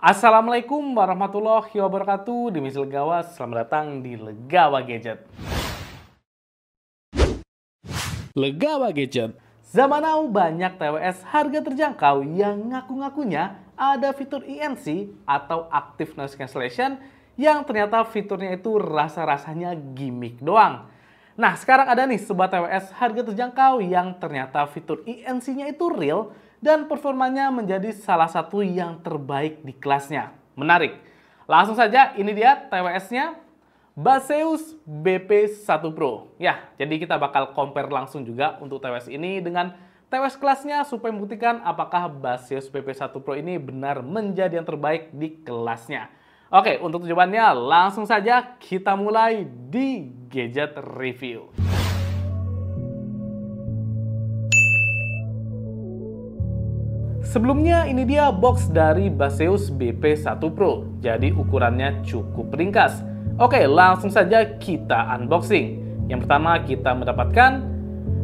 Assalamualaikum warahmatullahi wabarakatuh. Demi Legawa, selamat datang di Legawa Gadget. Legawa Gadget. Zaman now banyak TWS harga terjangkau yang ngaku-ngakunya ada fitur ENC atau Active Noise Cancellation yang ternyata fiturnya itu rasa-rasanya gimmick doang. Nah, sekarang ada nih sebuah TWS harga terjangkau yang ternyata fitur ENC-nya itu real dan performanya menjadi salah satu yang terbaik di kelasnya. Menarik. Langsung saja, ini dia TWS-nya, Baseus BP1 Pro. Ya, jadi kita bakal compare langsung juga untuk TWS ini dengan TWS kelasnya supaya membuktikan apakah Baseus BP1 Pro ini benar menjadi yang terbaik di kelasnya. Oke, untuk jawabannya langsung saja kita mulai di Gadget Review. Sebelumnya ini dia box dari Baseus BP1 Pro, jadi ukurannya cukup ringkas. Oke, langsung saja kita unboxing. Yang pertama kita mendapatkan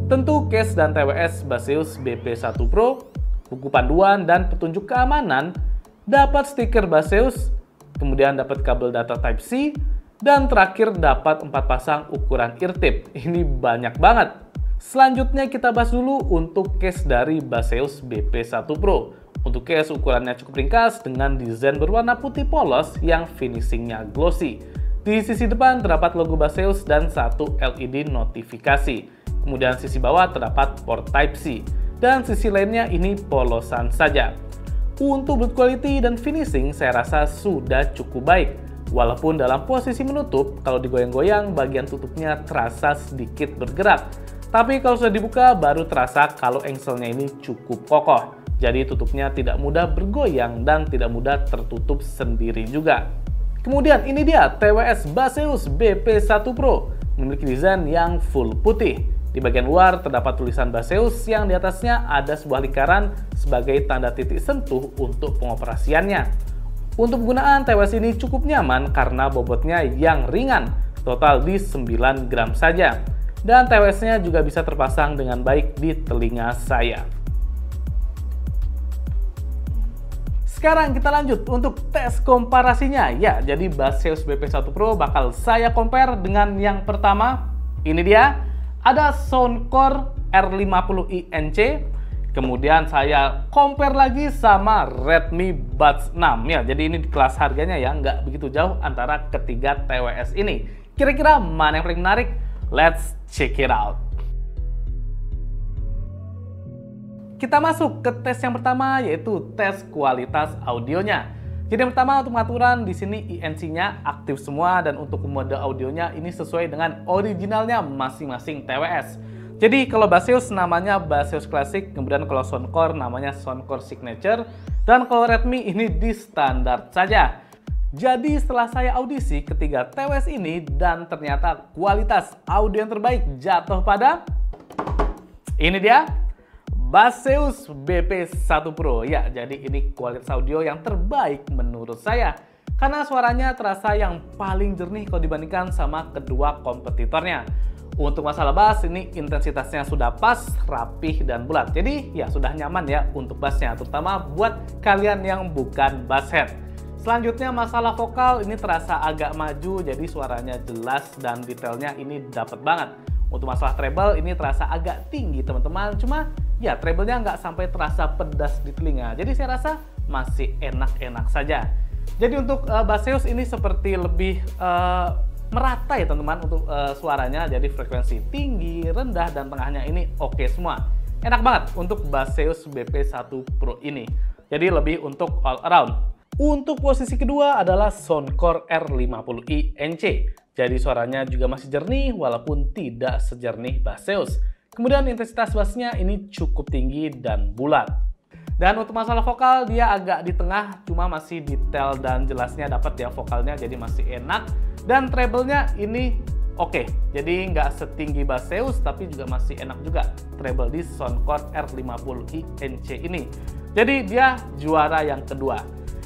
tentu case dan TWS Baseus BP1 Pro, buku panduan dan petunjuk keamanan, dapat stiker Baseus, kemudian dapat kabel data Type-C, dan terakhir dapat 4 pasang ukuran ear tip. Ini banyak banget. Selanjutnya kita bahas dulu untuk case dari Baseus BP1 Pro. Untuk case ukurannya cukup ringkas dengan desain berwarna putih polos yang finishingnya glossy. Di sisi depan terdapat logo Baseus dan satu LED notifikasi. Kemudian sisi bawah terdapat port Type-C. Dan sisi lainnya ini polosan saja. Untuk build quality dan finishing saya rasa sudah cukup baik. Walaupun dalam posisi menutup, kalau digoyang-goyang bagian tutupnya terasa sedikit bergerak. Tapi kalau sudah dibuka baru terasa kalau engselnya ini cukup kokoh. Jadi tutupnya tidak mudah bergoyang dan tidak mudah tertutup sendiri juga. Kemudian ini dia TWS Baseus BP1 Pro. Memiliki desain yang full putih. Di bagian luar terdapat tulisan Baseus yang di atasnya ada sebuah lingkaran sebagai tanda titik sentuh untuk pengoperasiannya. Untuk penggunaan TWS ini cukup nyaman karena bobotnya yang ringan, total di 9 gram saja. Dan TWS-nya juga bisa terpasang dengan baik di telinga saya. Sekarang kita lanjut untuk tes komparasinya. Ya, jadi Baseus BP1 Pro bakal saya compare dengan yang pertama. Ini dia. Ada Soundcore R50i NC, kemudian saya compare lagi sama Redmi Buds 6 ya. Jadi ini di kelas harganya ya, nggak begitu jauh antara ketiga TWS ini. Kira-kira mana yang paling menarik? Let's check it out. Kita masuk ke tes yang pertama, yaitu tes kualitas audionya. Jadi yang pertama untuk pengaturan di sini ENC-nya aktif semua dan untuk mode audionya ini sesuai dengan originalnya masing-masing TWS. Jadi kalau Baseus namanya Baseus Classic, kemudian kalau Soundcore namanya Soundcore Signature, dan kalau Redmi ini di standar saja. Jadi setelah saya audisi ketiga TWS ini dan ternyata kualitas audio yang terbaik jatuh pada ini dia. Baseus BP1 Pro. Ya, jadi ini kualitas audio yang terbaik menurut saya. Karena suaranya terasa yang paling jernih kalau dibandingkan sama kedua kompetitornya. Untuk masalah bass, ini intensitasnya sudah pas, rapih, dan bulat. Jadi, ya sudah nyaman ya untuk bassnya, terutama buat kalian yang bukan basshead. Selanjutnya masalah vokal, ini terasa agak maju, jadi suaranya jelas dan detailnya ini dapat banget. Untuk masalah treble, ini terasa agak tinggi teman-teman, cuma ya treble-nya nggak sampai terasa pedas di telinga. Jadi saya rasa masih enak-enak saja. Jadi untuk Baseus ini seperti lebih merata ya teman-teman untuk suaranya. Jadi frekuensi tinggi, rendah, dan tengahnya ini oke semua. Enak banget untuk Baseus BP1 Pro ini. Jadi lebih untuk all around. Untuk posisi kedua adalah Soundcore R50i NC. Jadi suaranya juga masih jernih walaupun tidak sejernih Baseus. Kemudian intensitas bassnya ini cukup tinggi dan bulat. Dan untuk masalah vokal dia agak di tengah, cuma masih detail dan jelasnya dapat ya vokalnya, jadi masih enak. Dan treble-nya ini oke, jadi nggak setinggi Baseus tapi juga masih enak juga treble di Soundcore R50i NC ini. Jadi dia juara yang kedua.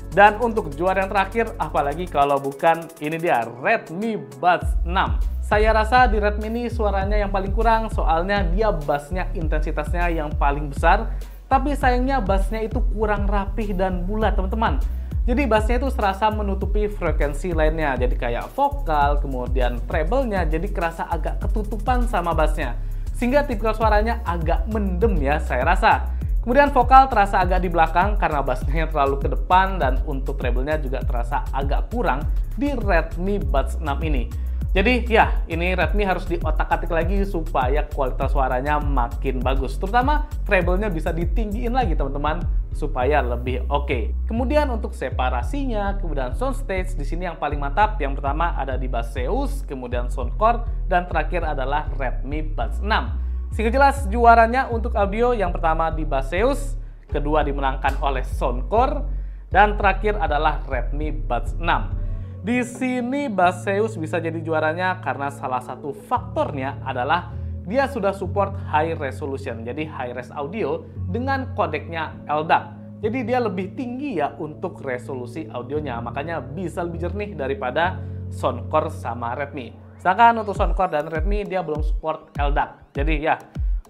Dan untuk juara yang terakhir, apalagi kalau bukan ini dia Redmi Buds 6. Saya rasa di Redmi ini suaranya yang paling kurang, soalnya dia bassnya intensitasnya yang paling besar. Tapi sayangnya bassnya itu kurang rapih dan bulat teman-teman. Jadi bassnya itu serasa menutupi frekuensi lainnya. Jadi kayak vokal, kemudian treble-nya jadi kerasa agak ketutupan sama bassnya. Sehingga tipikal suaranya agak mendem ya saya rasa. Kemudian vokal terasa agak di belakang karena bassnya terlalu ke depan, dan untuk treble-nya juga terasa agak kurang di Redmi Buds 6 ini. Jadi ya, ini Redmi harus diotak-atik lagi supaya kualitas suaranya makin bagus. Terutama treble-nya bisa ditinggiin lagi teman-teman supaya lebih oke. Kemudian untuk separasinya, kemudian soundstage di sini yang paling mantap. Yang pertama ada di Baseus, kemudian Soundcore, dan terakhir adalah Redmi Buds 6. Sehingga jelas juaranya untuk audio yang pertama di Baseus, kedua dimenangkan oleh Soundcore, dan terakhir adalah Redmi Buds 6. Di sini Baseus bisa jadi juaranya karena salah satu faktornya adalah dia sudah support high resolution, jadi high res audio dengan kodeknya LDAC. Jadi dia lebih tinggi ya untuk resolusi audionya, makanya bisa lebih jernih daripada Soundcore sama Redmi. Sedangkan untuk Soundcore dan Redmi dia belum support LDAC. Jadi ya,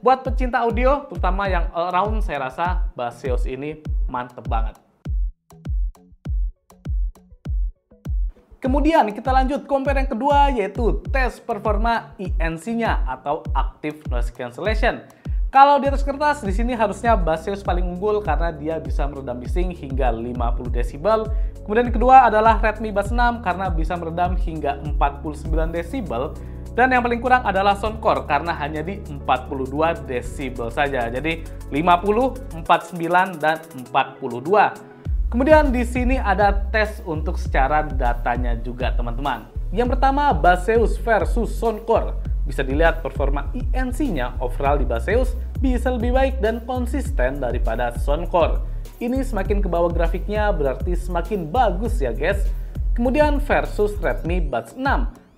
buat pecinta audio terutama yang all around, saya rasa Baseus ini mantep banget. Kemudian kita lanjut compare yang kedua, yaitu tes performa INC-nya atau Active Noise Cancellation. Kalau di atas kertas di sini harusnya Baseus paling unggul karena dia bisa meredam bising hingga 50 desibel. Kemudian kedua adalah Redmi Buds 6 karena bisa meredam hingga 49 desibel. Dan yang paling kurang adalah Soundcore karena hanya di 42 desibel saja. Jadi 50, 49, dan 42. Kemudian di sini ada tes untuk secara datanya juga teman-teman. Yang pertama Baseus versus Soundcore. Bisa dilihat performa INC-nya overall di Baseus bisa lebih baik dan konsisten daripada Soundcore. Ini semakin ke bawah grafiknya berarti semakin bagus ya guys. Kemudian versus Redmi Buds 6.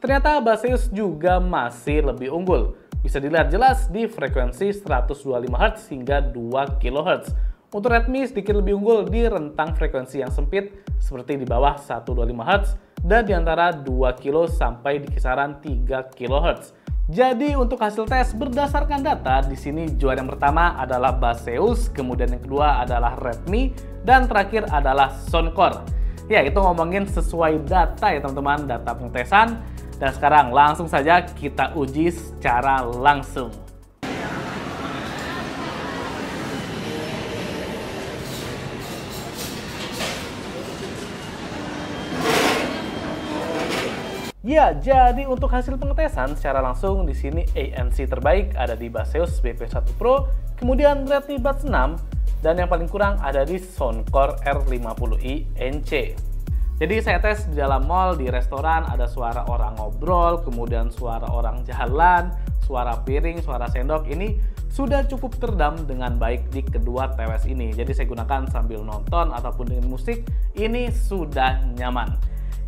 Ternyata Baseus juga masih lebih unggul. Bisa dilihat jelas di frekuensi 125 Hz hingga 2 kHz. Untuk Redmi sedikit lebih unggul di rentang frekuensi yang sempit seperti di bawah 125 Hz dan di antara 2 kilo sampai di kisaran 3 kHz. Jadi untuk hasil tes berdasarkan data di sini juara yang pertama adalah Baseus, kemudian yang kedua adalah Redmi, dan terakhir adalah Soundcore. Ya, itu ngomongin sesuai data ya teman-teman, data pengetesan. Dan sekarang langsung saja kita uji secara langsung. Ya, jadi untuk hasil pengetesan secara langsung di sini ANC terbaik ada di Baseus BP1 Pro, kemudian Redmi Buds 6, dan yang paling kurang ada di Soundcore R50i NC. Jadi saya tes di dalam mall, di restoran, ada suara orang ngobrol, kemudian suara orang jalan, suara piring, suara sendok, ini sudah cukup teredam dengan baik di kedua TWS ini. Jadi saya gunakan sambil nonton ataupun dengan musik, ini sudah nyaman.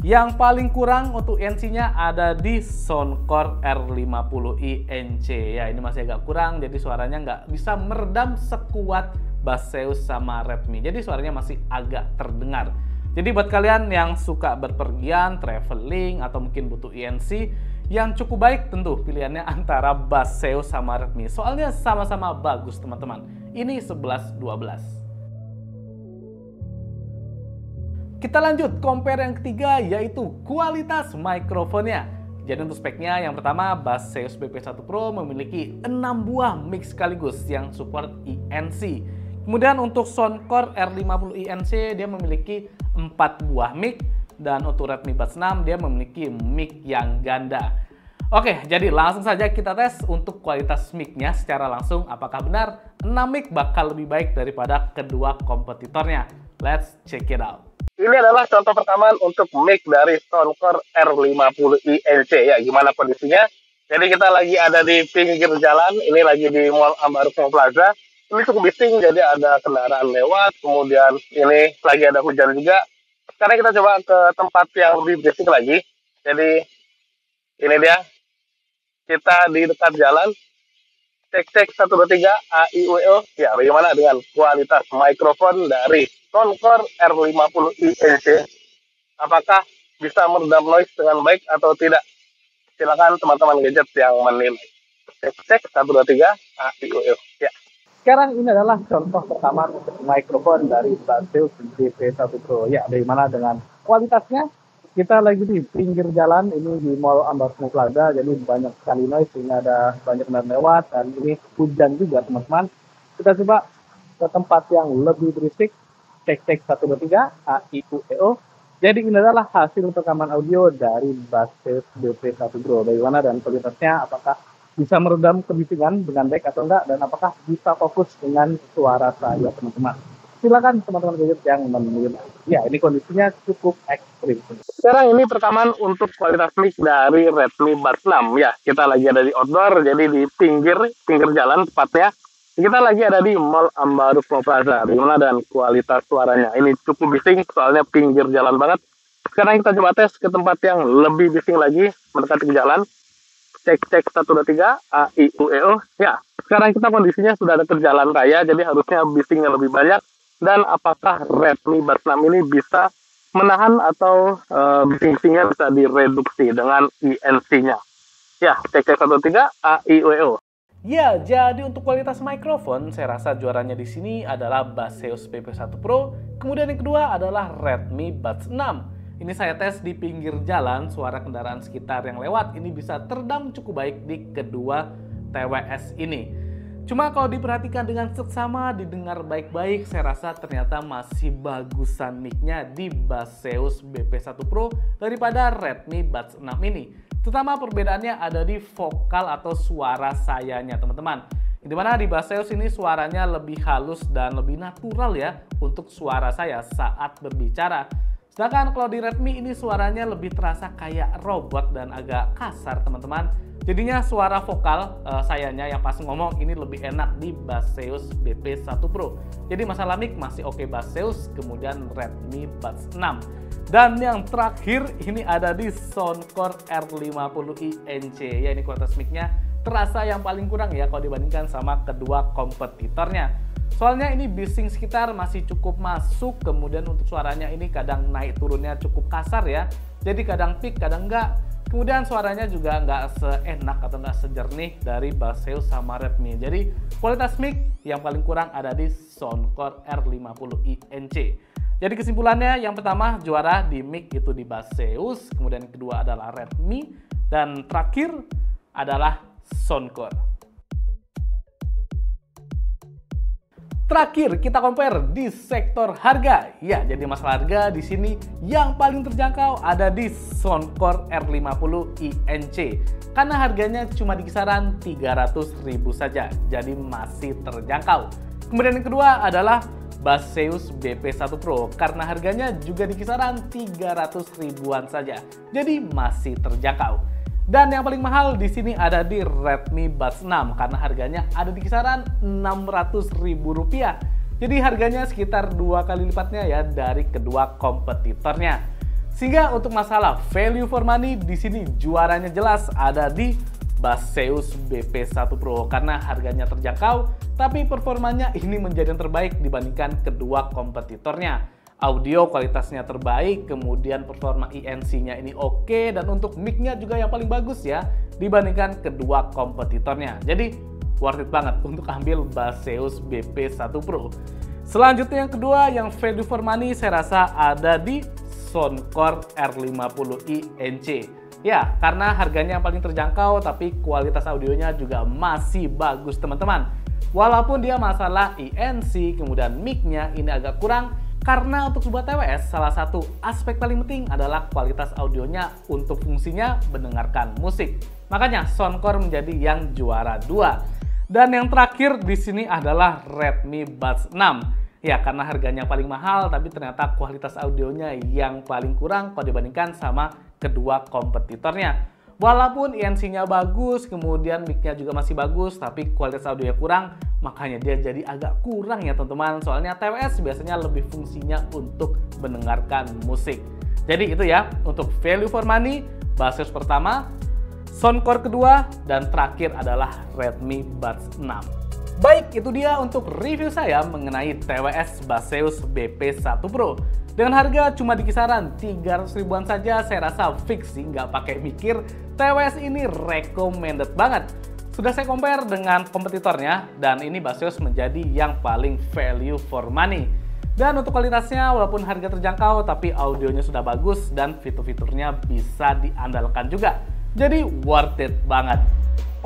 Yang paling kurang untuk NC-nya ada di Soundcore R50i NC. Ya, ini masih agak kurang, jadi suaranya nggak bisa meredam sekuat Baseus sama Redmi. Jadi suaranya masih agak terdengar. Jadi buat kalian yang suka berpergian, traveling, atau mungkin butuh INC yang cukup baik, tentu pilihannya antara Baseus sama Redmi. Soalnya sama-sama bagus teman-teman. Ini 11-12. Kita lanjut compare yang ketiga, yaitu kualitas mikrofonnya. Jadi untuk speknya yang pertama Baseus BP1 Pro memiliki 6 buah mic sekaligus yang support INC. Kemudian untuk Soundcore R50i NC dia memiliki 4 buah mic, dan untuk Redmi Buds 6 dia memiliki mic yang ganda. Oke, jadi langsung saja kita tes untuk kualitas mic-nya secara langsung apakah benar 6 mic bakal lebih baik daripada kedua kompetitornya. Let's check it out. Ini adalah contoh pertama untuk mic dari Soundcore R50i NC ya. Gimana kondisinya? Jadi kita lagi ada di pinggir jalan, ini lagi di Mall Ambarukmo Plaza. Ini cukup bising, jadi ada kendaraan lewat, kemudian ini lagi ada hujan juga. Sekarang kita coba ke tempat yang lebih bising lagi. Jadi ini dia, kita di dekat jalan. Cek 1, 2, 3, A, I, U, E, O. Ya, bagaimana dengan kualitas mikrofon dari Soundcore R50i NC? Apakah bisa meredam noise dengan baik atau tidak? Silakan teman-teman gadget yang menilai. Cek 1, 2, 3, A, I, U, E, O. Ya. Sekarang ini adalah contoh pertama untuk mikrofon dari Baseus BP1 Pro. Ya, bagaimana dengan kualitasnya? Kita lagi di pinggir jalan, ini di Mall Ambarukmo Plaza, jadi banyak sekali noise, ini ada banyak kendaraan lewat, dan ini hujan juga teman-teman. Kita coba ke tempat yang lebih berisik, cek 1, 2, 3, A, I, U, E, O. Jadi ini adalah hasil rekaman audio dari Baseus BP1 Pro. Bagaimana dan kualitasnya, apakah bisa meredam kebisingan dengan baik atau enggak, dan apakah bisa fokus dengan suara saya teman-teman. Silakan teman-teman gadget yang menilai. Ya, ini kondisinya cukup ekstrim. Sekarang ini perekaman untuk kualitas mic dari Redmi Buds 6 ya. Kita lagi ada di outdoor, jadi di pinggir jalan tepatnya. Kita lagi ada di Mall Ambarukmo Plaza. Bagaimana dan kualitas suaranya? Ini cukup bising, soalnya pinggir jalan banget. Sekarang kita coba tes ke tempat yang lebih bising lagi, mendekati ke jalan. Cek 1, 2, 3, A, I, U, E, O. Ya, sekarang kita kondisinya sudah ada ke jalan raya, jadi harusnya bisingnya lebih banyak. Dan apakah Redmi Buds 6 ini bisa menahan atau bising-bisingnya bisa direduksi dengan INC-nya. Ya, cek 1, 2, 3, A, I, U, E, O. Ya, jadi untuk kualitas mikrofon, saya rasa juaranya di sini adalah Baseus BP1 Pro. Kemudian yang kedua adalah Redmi Buds 6. Ini saya tes di pinggir jalan, suara kendaraan sekitar yang lewat ini bisa teredam cukup baik di kedua TWS ini. Cuma kalau diperhatikan dengan seksama, didengar baik-baik, saya rasa ternyata masih bagusan mic-nya di Baseus BP1 Pro daripada Redmi Buds 6 ini. Terutama perbedaannya ada di vokal atau suara sayanya teman-teman. Dimana di Baseus ini suaranya lebih halus dan lebih natural ya untuk suara saya saat berbicara. Sedangkan kalau di Redmi ini suaranya lebih terasa kayak robot dan agak kasar teman-teman. Jadinya suara vokal sayanya yang pas ngomong ini lebih enak di Baseus BP1 Pro. Jadi masalah mic masih oke Baseus, kemudian Redmi Buds 6. Dan yang terakhir ini ada di Soundcore R50i NC. Ya, ini kualitas mic-nya terasa yang paling kurang ya kalau dibandingkan sama kedua kompetitornya. Soalnya ini bising sekitar masih cukup masuk, kemudian untuk suaranya ini kadang naik turunnya cukup kasar ya. Jadi kadang peak, kadang enggak. Kemudian suaranya juga nggak seenak atau nggak sejernih dari Baseus sama Redmi. Jadi kualitas mic yang paling kurang ada di Soundcore R50i NC. Jadi kesimpulannya yang pertama juara di mic itu di Baseus, kemudian yang kedua adalah Redmi, dan terakhir adalah Soundcore. Terakhir kita compare di sektor harga. Ya, jadi masalah harga di sini yang paling terjangkau ada di Soundcore R50i NC. Karena harganya cuma di kisaran 300.000 saja, jadi masih terjangkau. Kemudian yang kedua adalah Baseus BP1 Pro karena harganya juga di kisaran 300 ribuan saja, jadi masih terjangkau. Dan yang paling mahal di sini ada di Redmi Buds 6 karena harganya ada di kisaran Rp600.000. Jadi harganya sekitar 2 kali lipatnya ya dari kedua kompetitornya. Sehingga untuk masalah value for money di sini juaranya jelas ada di Baseus BP1 Pro karena harganya terjangkau, tapi performanya ini menjadi yang terbaik dibandingkan kedua kompetitornya. Audio kualitasnya terbaik, kemudian performa INC-nya ini oke, dan untuk mic-nya juga yang paling bagus ya dibandingkan kedua kompetitornya. Jadi worth it banget untuk ambil Baseus BP1 Pro. Selanjutnya yang kedua yang value for money saya rasa ada di Soundcore R50i NC. Ya, karena harganya yang paling terjangkau tapi kualitas audionya juga masih bagus teman-teman. Walaupun dia masalah INC, kemudian mic-nya ini agak kurang, karena untuk sebuah TWS, salah satu aspek paling penting adalah kualitas audionya untuk fungsinya mendengarkan musik. Makanya Soundcore menjadi yang juara 2. Dan yang terakhir di sini adalah Redmi Buds 6. Ya, karena harganya paling mahal, tapi ternyata kualitas audionya yang paling kurang kalau dibandingkan sama kedua kompetitornya. Walaupun INC-nya bagus, kemudian mic-nya juga masih bagus, tapi kualitas audionya kurang, makanya dia jadi agak kurang ya teman-teman. Soalnya TWS biasanya lebih fungsinya untuk mendengarkan musik. Jadi itu ya, untuk value for money, Baseus pertama, Soundcore kedua, dan terakhir adalah Redmi Buds 6. Baik, itu dia untuk review saya mengenai TWS Baseus BP1 Pro. Dengan harga cuma di kisaran 300 ribuan saja, saya rasa fix sih, nggak pakai mikir. TWS ini recommended banget. Sudah saya compare dengan kompetitornya, dan ini Baseus menjadi yang paling value for money. Dan untuk kualitasnya, walaupun harga terjangkau, tapi audionya sudah bagus dan fitur-fiturnya bisa diandalkan juga. Jadi worth it banget.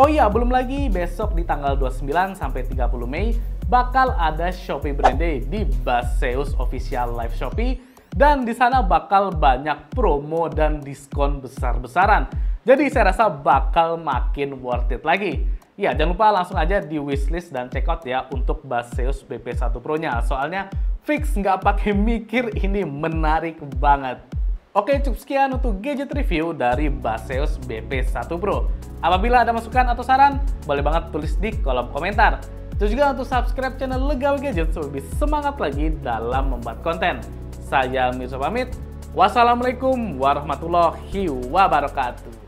Oh iya, belum lagi besok di tanggal 29 sampai 30 Mei bakal ada Shopee Brand Day di Baseus Official Live Shopee, dan di sana bakal banyak promo dan diskon besar-besaran. Jadi saya rasa bakal makin worth it lagi. Ya, jangan lupa langsung aja di wishlist dan check out ya untuk Baseus BP1 Pro-nya. Soalnya fix nggak pakai mikir, ini menarik banget. Oke, cukup sekian untuk gadget review dari Baseus BP1 Pro. Apabila ada masukan atau saran, boleh banget tulis di kolom komentar. Terus juga untuk subscribe channel Legawi Gadget supaya lebih semangat lagi dalam membuat konten. Saya Mirza pamit. Wassalamualaikum warahmatullahi wabarakatuh.